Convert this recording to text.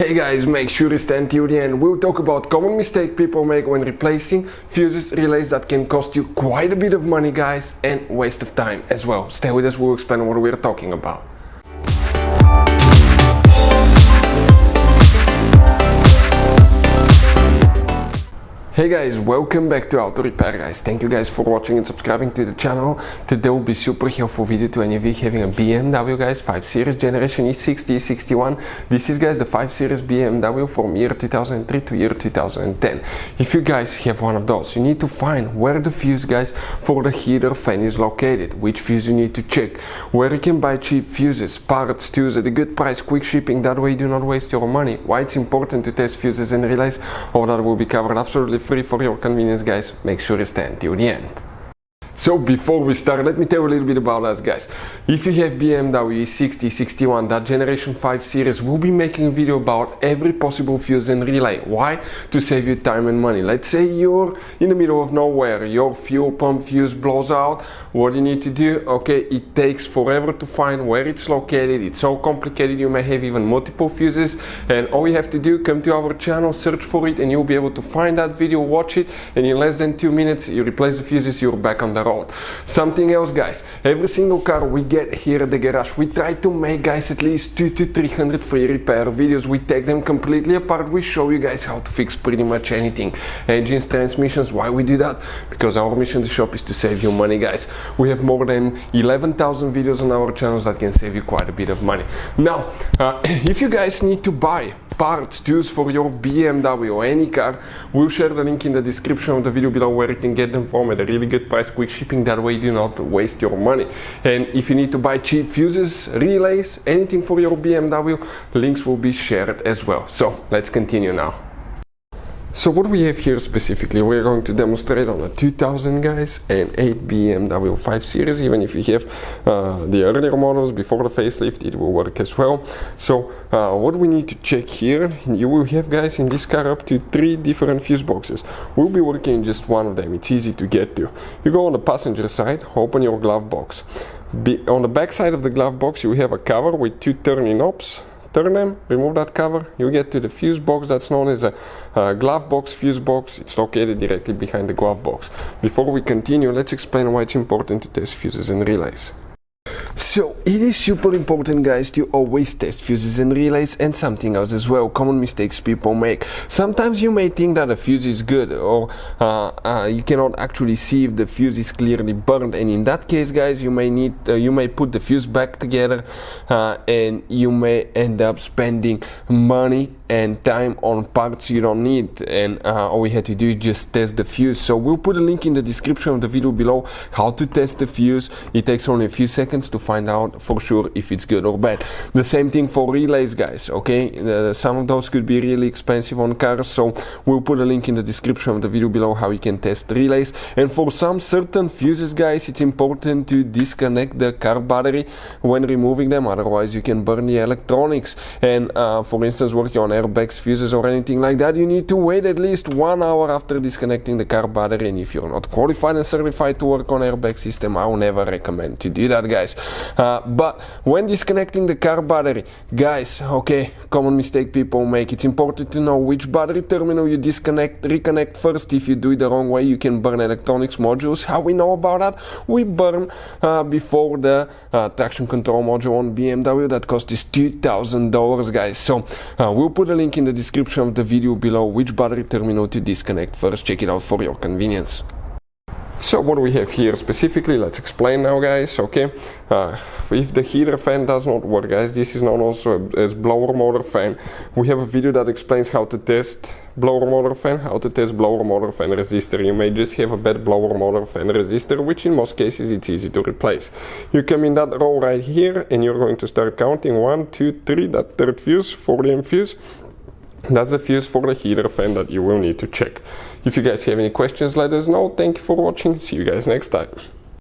Hey guys, make sure you stay till the end. We'll talk about common mistake people make when replacing fuses, relays that can cost you quite a bit of money, guys, and waste of time as well. Stay with us, we'll explain what we're talking about. Hey guys, welcome back to Auto Repair, guys. Thank you guys for watching and subscribing to the channel. Today will be super helpful video to any of you having a BMW, guys, 5 Series generation E60 E61. This is, guys, the 5 Series BMW from year 2003 to year 2010. If you guys have one of those, you need to find where the fuse, guys, for the heater fan is located, which fuse you need to check, where you can buy cheap fuses, parts, tools at a good price, quick shipping, that way you do not waste your money, why it's important to test fuses and relays. All that will be covered absolutely free for your convenience, guys. Make sure you stay until the end. So before we start, let me tell you a little bit about us, guys. If you have BMW E60 E61, that generation 5 series, we'll be making a video about every possible fuse and relay. Why? To save you time and money. Let's say you're in the middle of nowhere, your fuel pump fuse blows out. What do you need to do? Okay, it takes forever to find where it's located. It's so complicated, you may have even multiple fuses, and all you have to do, come to our channel, search for it, and you'll be able to find that video, watch it, and in less than 2 minutes you replace the fuses, you're back on the road. Something else, guys, every single car we get here at the garage, we try to make, guys, at least 200 to 300 free repair videos. We take them completely apart, we show you guys how to fix pretty much anything, engines, transmissions. Why we do that? Because our mission in the shop is to save you money, guys. We have more than 11,000 videos on our channels that can save you quite a bit of money. Now, if you guys need to buy parts, tools for your BMW or any car, we'll share the link in the description of the video below where you can get them from at a really good price, quick shipping, that way you do not waste your money. And if you need to buy cheap fuses, relays, anything for your BMW, links will be shared as well. So let's continue now. So what we have here specifically, we're going to demonstrate on a 2000, guys, and 8 BMW 5 Series. Even if you have the earlier models before the facelift, it will work as well. So what we need to check here, you will have, guys, in this car up to 3 different fuse boxes. We'll be working in just one of them. It's easy to get to. You go on the passenger side, open your glove box. On the back side of the glove box, you have a cover with 2 turning knobs. Turn them, remove that cover, you get to the fuse box that's known as a glove box, fuse box. It's located directly behind the glove box. Before we continue, let's explain why it's important to test fuses and relays. So it is super important, guys, to always test fuses and relays, and something else as well, common mistakes people make. Sometimes you may think that a fuse is good, or you cannot actually see if the fuse is clearly burned, and in that case, guys, you may put the fuse back together, and you may end up spending money and time on parts you don't need, and all we had to do is just test the fuse. So we'll put a link in the description of the video below how to test the fuse. It takes only a few seconds to find out for sure if it's good or bad. The same thing for relays, guys, okay? Some of those could be really expensive on cars, so we'll put a link in the description of the video below how you can test relays. And for some certain fuses, guys, it's important to disconnect the car battery when removing them, otherwise you can burn the electronics. And for instance, working on airbags, fuses, or anything like that, you need to wait at least 1 hour after disconnecting the car battery. And if you're not qualified and certified to work on airbag system, I will never recommend to do that, guys. But when disconnecting the car battery, guys, okay, common mistake people make, it's important to know which battery terminal you reconnect first. If you do it the wrong way, you can burn electronics modules. How we know about that? We burn before the traction control module on BMW that cost us $2,000, guys. So we'll put a link in the description of the video below which battery terminal to disconnect first. Check it out for your convenience. So what we have here specifically, let's explain now, guys, okay? If the heater fan does not work, guys, this is known also as blower motor fan. We have a video that explains how to test blower motor fan, how to test blower motor fan resistor. You may just have a bad blower motor fan resistor, which in most cases it's easy to replace. You come in that row right here, and you're going to start counting 1, 2, 3, that third fuse, 40 fuse. That's the fuse for the heater fan that you will need to check. If you guys have any questions, let us know. Thank you for watching. See you guys next time.